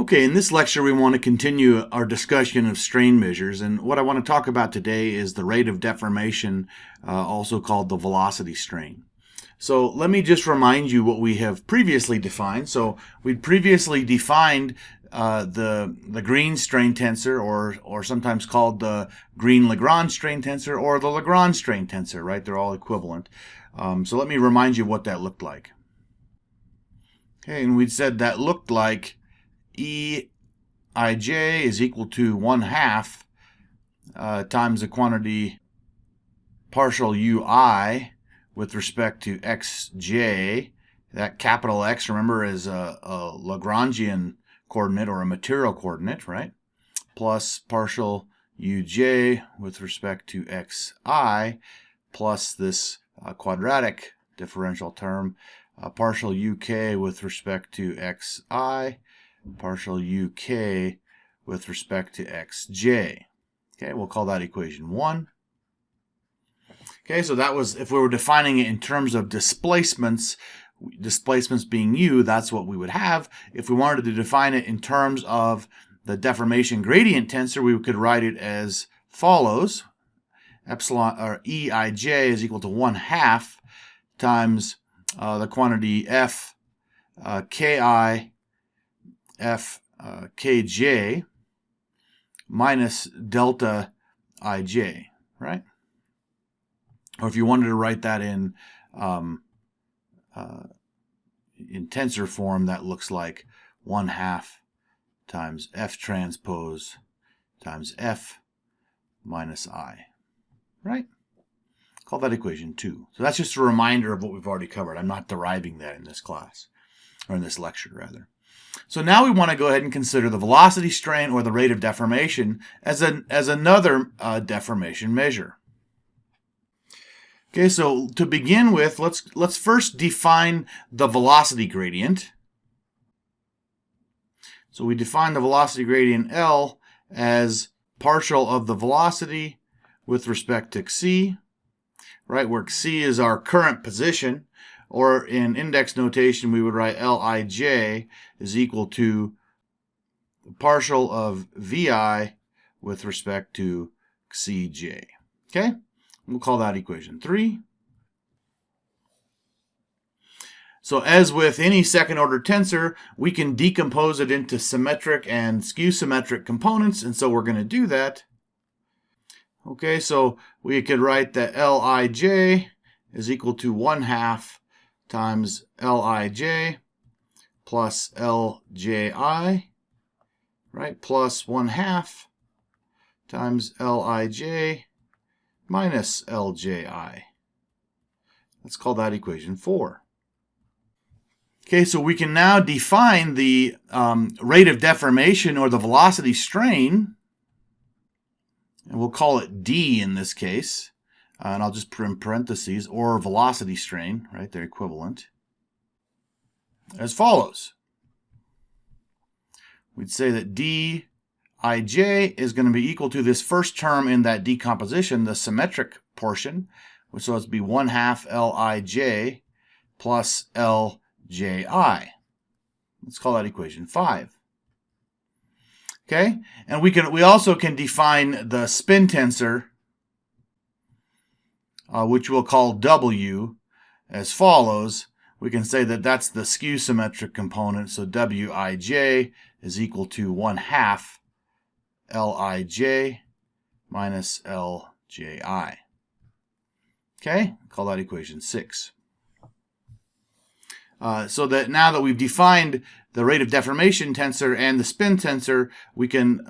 Okay, in this lecture we want to continue our discussion of strain measures, and what I want to talk about today is the rate of deformation, also called the velocity strain. So let me just remind you what we have previously defined. So we previously defined the green strain tensor, or sometimes called the green Lagrange strain tensor, or the Lagrange strain tensor, right? They're all equivalent. So let me remind you what that looked like. Okay, and we said that looked like Eij is equal to 1/2 times the quantity partial ui with respect to xj. That capital X, remember, is a Lagrangian coordinate or a material coordinate, right? Plus partial uj with respect to xi plus this quadratic differential term, partial uk with respect to xi partial uk with respect to xj. Okay, we'll call that equation 1. Okay, so that was, if we were defining it in terms of displacements being u, that's what we would have. If we wanted to define it in terms of the deformation gradient tensor, we could write it as follows. Epsilon, or Eij, is equal to 1/2 times the quantity f ki f kj minus delta ij, right? Or if you wanted to write that in tensor form, that looks like 1/2 times f transpose times f minus I, right? Call that equation 2. So that's just a reminder of what we've already covered. I'm not deriving that in this class, or in this lecture, rather. So now we want to go ahead and consider the velocity strain, or the rate of deformation, as another deformation measure. Okay, so to begin with, let's first define the velocity gradient. So we define the velocity gradient L as partial of the velocity with respect to xc, right, where xc is our current position. Or in index notation, we would write Lij is equal to the partial of Vi with respect to Cj. Okay? We'll call that equation 3. So as with any second-order tensor, we can decompose it into symmetric and skew-symmetric components, and so we're going to do that. Okay, so we could write that Lij is equal to 1/2 times Lij plus Lji, right, plus 1/2 times Lij minus Lji. Let's call that equation 4. Okay, so we can now define the rate of deformation, or the velocity strain, and we'll call it d in this case. And I'll just put in parentheses, or velocity strain, right? They're equivalent. As follows. We'd say that Dij is going to be equal to this first term in that decomposition, the symmetric portion, which so it's be 1/2 Lij plus Lji. Let's call that equation 5. Okay, and we also can define the spin tensor, which we'll call W, as follows. We can say that that's the skew-symmetric component, so Wij is equal to 1/2 Lij minus Lji. Okay, call that equation 6. So that now that we've defined the rate of deformation tensor and the spin tensor, we can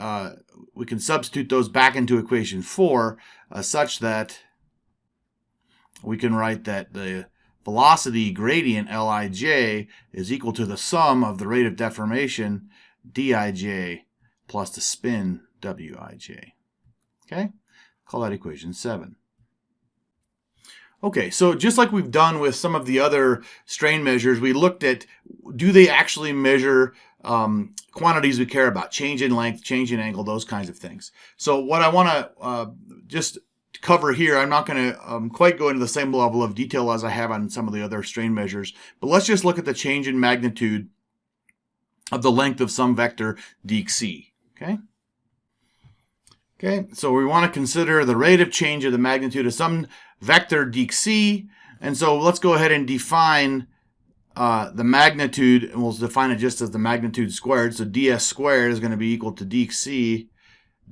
substitute those back into equation 4, such that we can write that the velocity gradient Lij is equal to the sum of the rate of deformation Dij plus the spin Wij. Okay? Call that equation 7. Okay, so just like we've done with some of the other strain measures, we looked at, do they actually measure quantities we care about, change in length, change in angle, those kinds of things. So what I want to just cover here, I'm not going to quite go into the same level of detail as I have on some of the other strain measures, but let's just look at the change in magnitude of the length of some vector dc. Okay, so we want to consider the rate of change of the magnitude of some vector dc, and so let's go ahead and define the magnitude, and we'll define it just as the magnitude squared. So ds squared is going to be equal to dc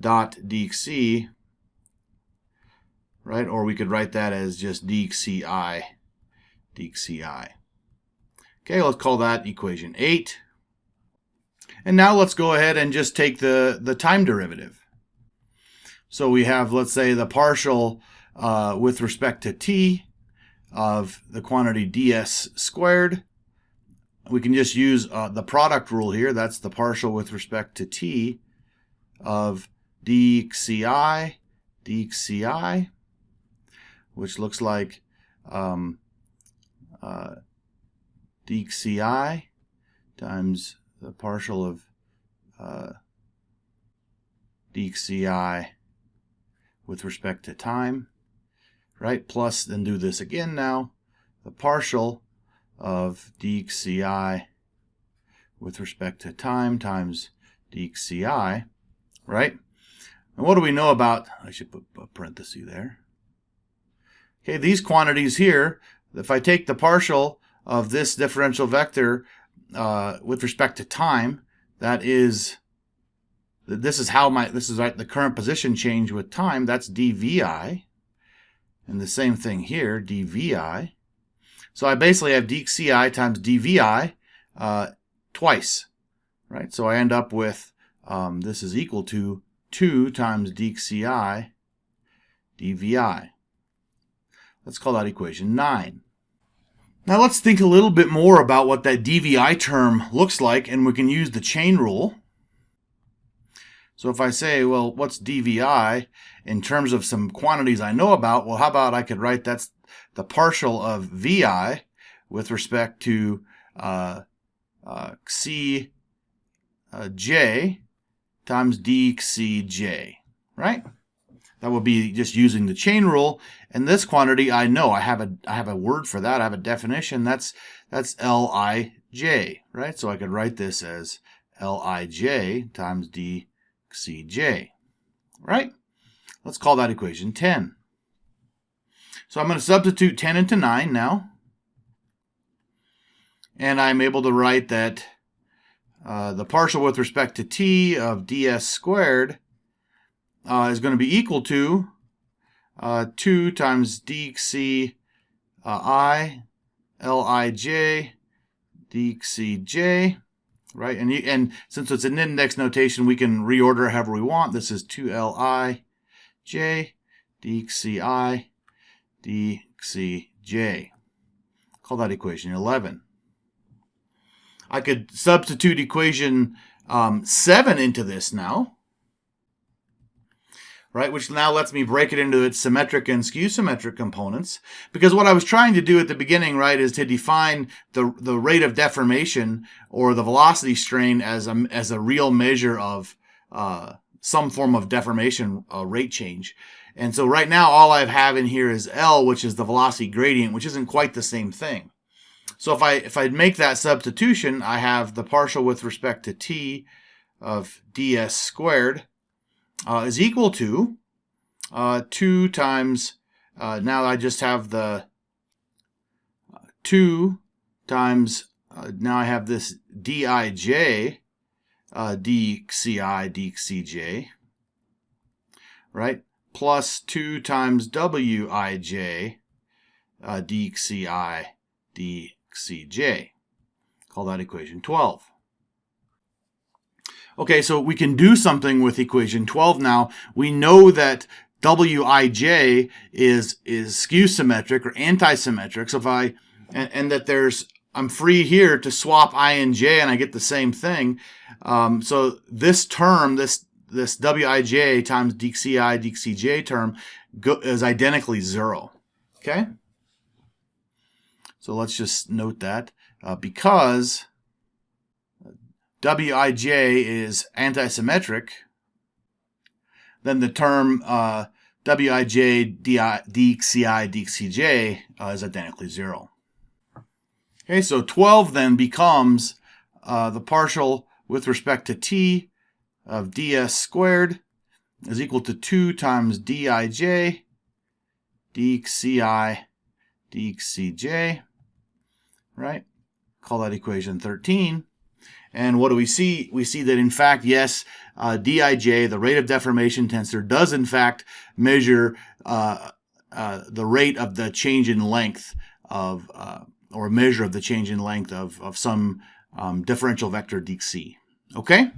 dot dc, right? Or we could write that as just dci. Okay, let's call that equation 8. And now let's go ahead and just take the time derivative. So we have, let's say, the partial with respect to t of the quantity ds squared. We can just use the product rule here. That's the partial with respect to t of dxi, which looks like dxi times the partial of dxi with respect to time, right? Plus, then do this again now, the partial of dxi with respect to time times dxi, right? And what do we know about, I should put a parenthesis there. Okay, these quantities here, if I take the partial of this differential vector with respect to time, this is the current position change with time. That's dvi, and the same thing here, dvi. So I basically have dxi times dvi twice, right? So I end up with this is equal to 2 times dxi dvi. Let's call that equation 9. Now let's think a little bit more about what that dvi term looks like, and we can use the chain rule. So if I say, well, what's dvi in terms of some quantities I know about? Well, how about I could write that's the partial of vi with respect to cj times dxj, right? That would be just using the chain rule. And this quantity I know. I have a word for that. I have a definition. That's Lij, right? So I could write this as Lij times dxj, right? Let's call that equation 10. So I'm going to substitute 10 into 9 now. And I'm able to write that the partial with respect to t of ds squared is going to be equal to 2 times dxi Lij dxj, right? And since it's an index notation, we can reorder however we want. This is 2Lij dxi dxj. Call that equation 11. I could substitute equation 7 into this now, right? Which now lets me break it into its symmetric and skew-symmetric components. Because what I was trying to do at the beginning, right, is to define the rate of deformation or the velocity strain as a real measure of some form of deformation rate change. And so right now all I have in here is L, which is the velocity gradient, which isn't quite the same thing. So if I make that substitution, I have the partial with respect to t of ds squared is equal to 2 times, now I just have the 2 times, now I have this dij dxi dxj, right? Plus 2 times wij dxi dxj. Call that equation 12. Okay, so we can do something with equation 12 now. We know that wij is skew-symmetric or anti-symmetric. So if and that I'm free here to swap I and j, and I get the same thing. So this term, this wij times dxi dxj term is identically 0. Okay? So let's just note that because wij is antisymmetric, then the term wij dxi dxj is identically 0. Okay, so 12 then becomes the partial with respect to t of ds squared is equal to 2 times dij dxci dxcj, right? Call that equation 13. And what do we see? We see that, in fact, yes, dij, the rate of deformation tensor, does, in fact, measure the rate of the change in length of, or a measure of the change in length of some differential vector dc. Okay?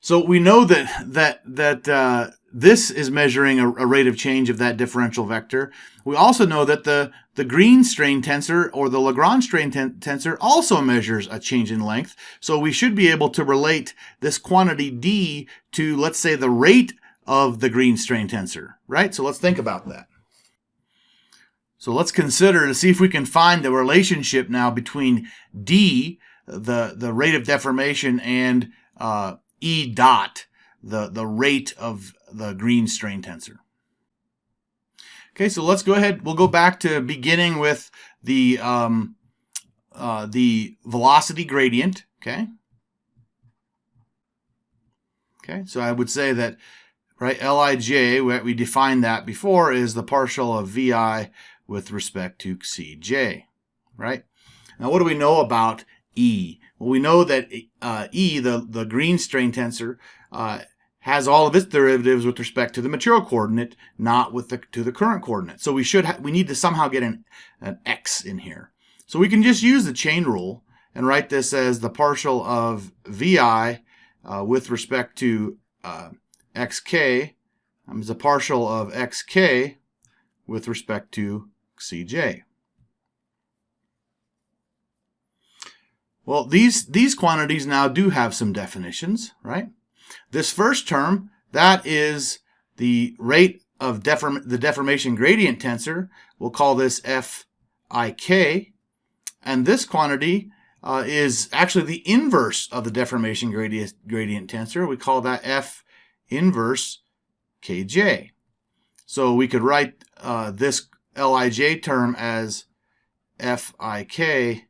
So we know that this is measuring a rate of change of that differential vector. We also know that the green strain tensor, or the Lagrange strain tensor, also measures a change in length. So we should be able to relate this quantity d to, let's say, the rate of the green strain tensor, right? So let's think about that. So let's consider to see if we can find the relationship now between d, the rate of deformation, and E dot, the rate of the green strain tensor. Okay, so let's go ahead. We'll go back to beginning with the velocity gradient. Okay. Okay, so I would say that, right, Lij, we defined that before, is the partial of Vi with respect to Cj, right? Now, what do we know about E? Well, we know that E, the green strain tensor, has all of its derivatives with respect to the material coordinate, not with to the current coordinate. So we need to somehow get an x in here. So we can just use the chain rule and write this as the partial of Vi with respect to xk is the partial of xk with respect to Cj. Well, these quantities now do have some definitions, right? This first term, that is the rate of the deformation gradient tensor. We'll call this Fik. And this quantity is actually the inverse of the deformation gradient tensor. We call that F inverse Kj. So we could write this Lij term as Fik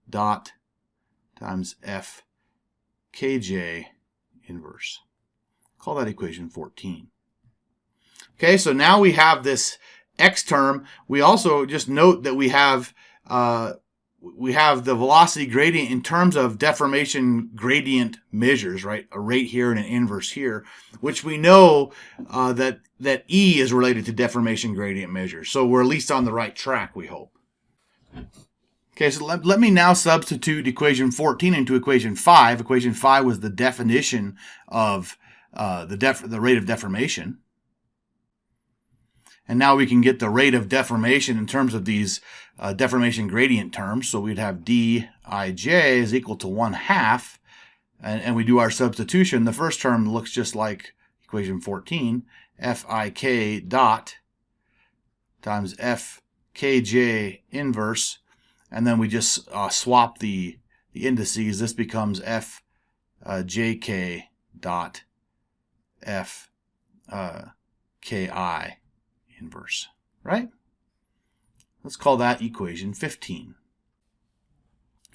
dot times Fkj inverse. Call that equation 14. Okay, so now we have this x term. We also just note that we have the velocity gradient in terms of deformation gradient measures, right? A rate here and an inverse here, which we know that E is related to deformation gradient measures. So we're at least on the right track, we hope. Okay, so let me now substitute equation 14 into equation 5. Equation 5 was the definition of the rate of deformation. And now we can get the rate of deformation in terms of these deformation gradient terms. So we'd have dij is equal to 1/2. And we do our substitution. The first term looks just like equation 14. Fik dot times Fkj inverse. And then we just swap the indices. This becomes Fjk dot Fki inverse, right? Let's call that equation 15.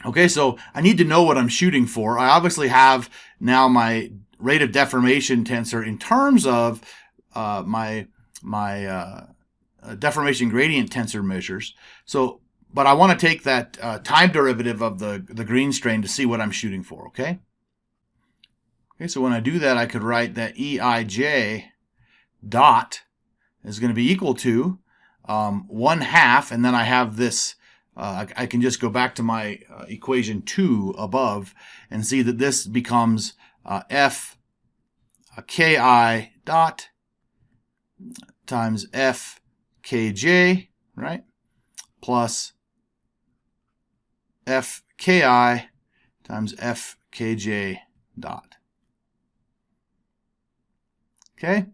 Okay, so I need to know what I'm shooting for. I obviously have now my rate of deformation tensor in terms of my deformation gradient tensor measures. But I want to take that time derivative of the green strain to see what I'm shooting for, okay? Okay, so when I do that, I could write that Eij dot is going to be equal to 1/2, and then I have this, I can just go back to my equation 2 above and see that this becomes Fki dot times Fkj, right, plus Fki times Fkj dot. Okay,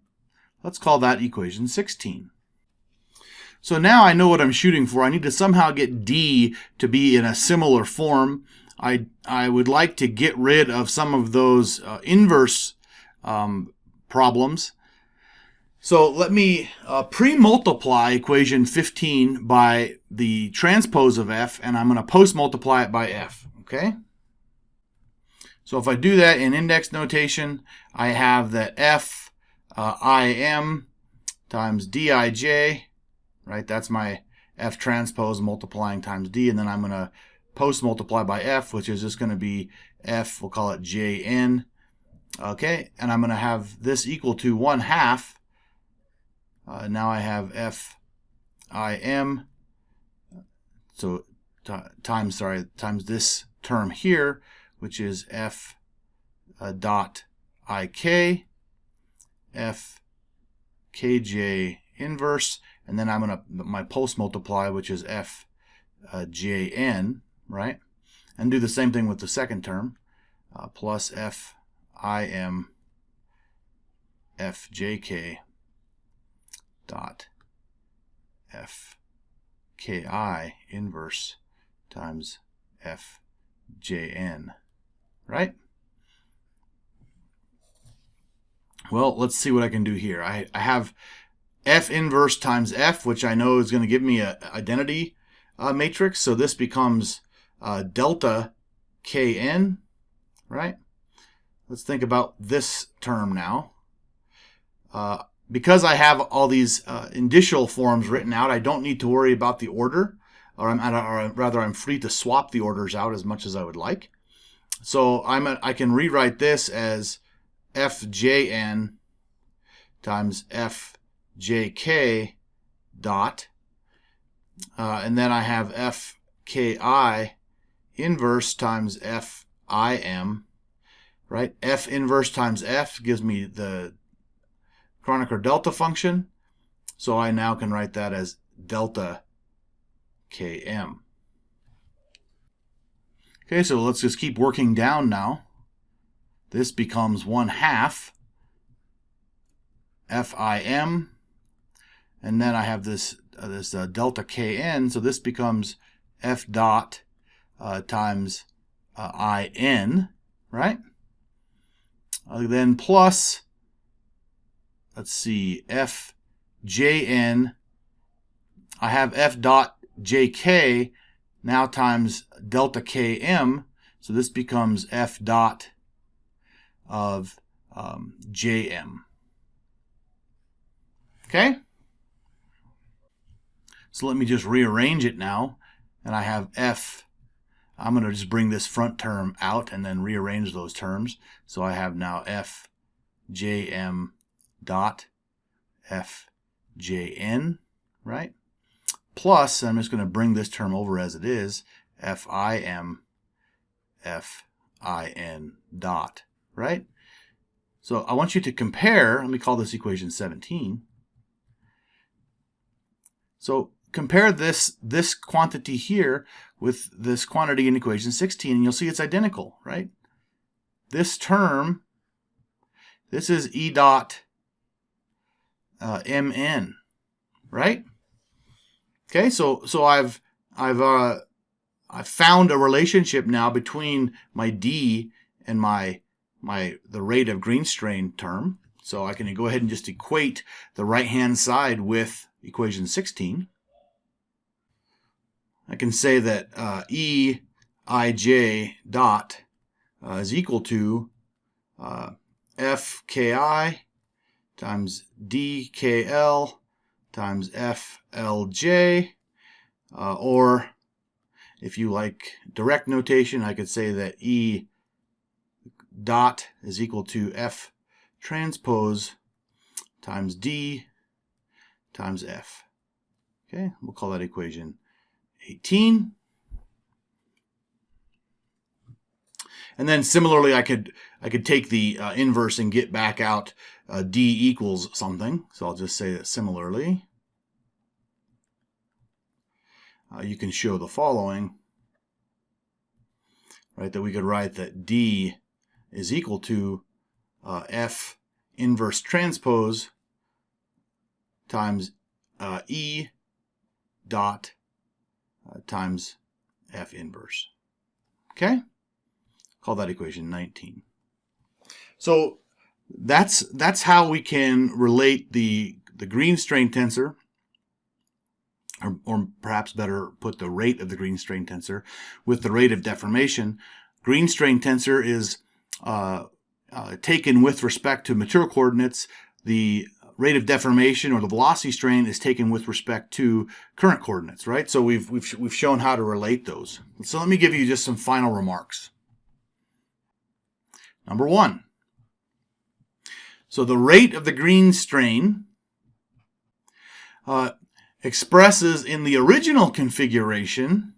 let's call that equation 16. So now I know what I'm shooting for. I need to somehow get D to be in a similar form. I would like to get rid of some of those inverse problems. So let me pre-multiply equation 15 by the transpose of F, and I'm going to post-multiply it by F, okay? So if I do that in index notation, I have that f im times dij, right? That's my f transpose multiplying times d, and then I'm going to post multiply by f, which is just going to be f, we'll call it jn. Okay, and I'm going to have this equal to 1/2. Now I have f im, so times this term here, which is f dot ik, f kj inverse, and then I'm going to my post multiply, which is f jn, right? And do the same thing with the second term, plus f im f jk dot f ki inverse times f jn, right? Well, let's see what I can do here. I have f inverse times f, which I know is going to give me an identity matrix. So this becomes delta kn, right? Let's think about this term now. Because I have all these indicial forms written out, I don't need to worry about the order, or rather I'm free to swap the orders out as much as I would like. So I can rewrite this as fjn times fjk dot, and then I have fki inverse times fim, right? F inverse times f gives me the Kronecker delta function, so I now can write that as delta km. Okay, so let's just keep working down now. This becomes 1/2 fim, and then I have this delta kn, so this becomes f dot times in, right? Then plus, let's see, f jn, I have f dot jk now times delta km, so this becomes f dot of jm. Okay? So let me just rearrange it now, and I have f, I'm going to just bring this front term out and then rearrange those terms. So I have now f jm dot f jn, right? Plus, I'm just going to bring this term over as it is, fim fin dot, right? So I want you to compare, let me call this equation 17. So compare this quantity here with this quantity in equation 16, and you'll see it's identical, right? This term, this is E dot mn, right? Okay, so I've found a relationship now between my d and the rate of green strain term. So I can go ahead and just equate the right-hand side with equation 16. I can say that Eij dot is equal to Fki times dkl times flj, or if you like direct notation, I could say that E dot is equal to F transpose times D times F. Okay, we'll call that equation 18. And then similarly, I could take the inverse and get back out D equals something. So I'll just say that similarly. You can show the following, right? That we could write that D is equal to F inverse transpose times E dot times F inverse. Okay? Call that equation 19. So that's how we can relate the green strain tensor, or perhaps better put the rate of the green strain tensor with the rate of deformation. Green strain tensor is taken with respect to material coordinates, the rate of deformation or the velocity strain is taken with respect to current coordinates, right? So we've shown how to relate those. So let me give you just some final remarks. Number one, so the rate of the green strain expresses in the original configuration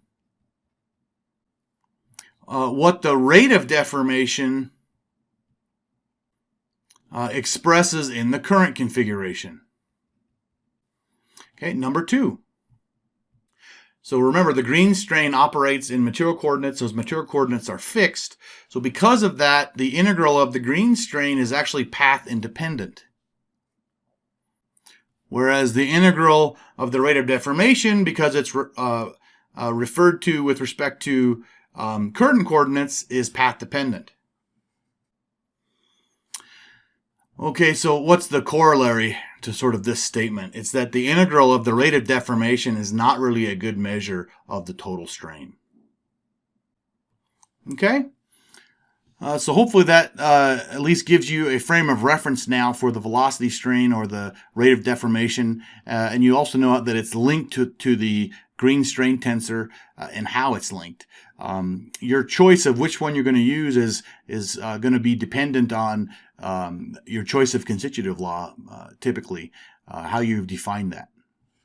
what the rate of deformation expresses in the current configuration. Okay, number two. So remember, the green strain operates in material coordinates. Those material coordinates are fixed. So because of that, the integral of the green strain is actually path independent. Whereas the integral of the rate of deformation, because it's referred to with respect to current coordinates, is path dependent. Okay, so what's the corollary to sort of this statement? It's that the integral of the rate of deformation is not really a good measure of the total strain. Okay? So hopefully that at least gives you a frame of reference now for the velocity strain or the rate of deformation. And you also know that it's linked to the green strain tensor and how it's linked. Your choice of which one you're going to use is going to be dependent on your choice of constitutive law, typically, how you've defined that.